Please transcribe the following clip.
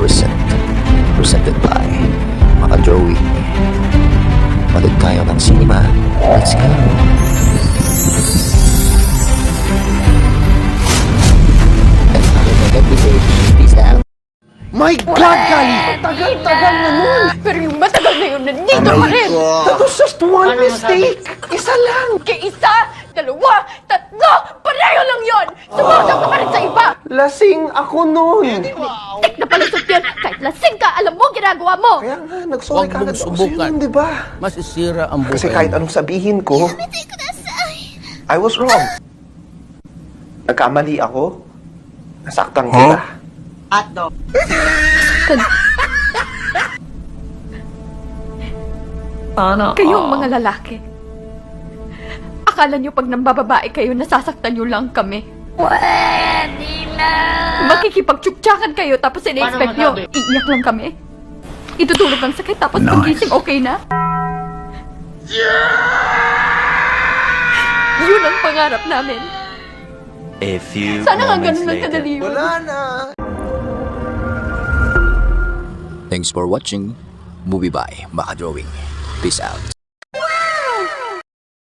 Presented by Maka Joey. Manood tayo ng cinema. Let's go! Peace out. My God, Kali! Tagal-tagal na nun! Pero yung matagal na yun, nandito pa rin! That was just one mistake! Isa lang! Isa, dalawa, tatlo, pareho lang yun! Sumusok ka pa rin sa iba! Lasing ako nun! Tik na palusot yun! Kahit lasing ka, alam mo ginagawa mo! Kaya nga, nag-sorry Huwag ka mong agad ako sa'yo subukan. nun, di ba? Masisira ang buhay Kasi kahit mo. anong sabihin ko, I was wrong. Nagkamali ako. Nasaktan kita. Kayong mga lalaki. Akala nyo pag nambababae kayo, nasasaktan nyo lang kami. Pwede na! Makikipagtsuktsakan kayo tapos in-expect nyo, iiyak lang kami. Itutulog ang sakit tapos pagising okay na. Yun ang pangarap namin. A few Sana nga moments ganun lang later. kadali yun. Thanks for watching Movie by Maka Joey. Peace out.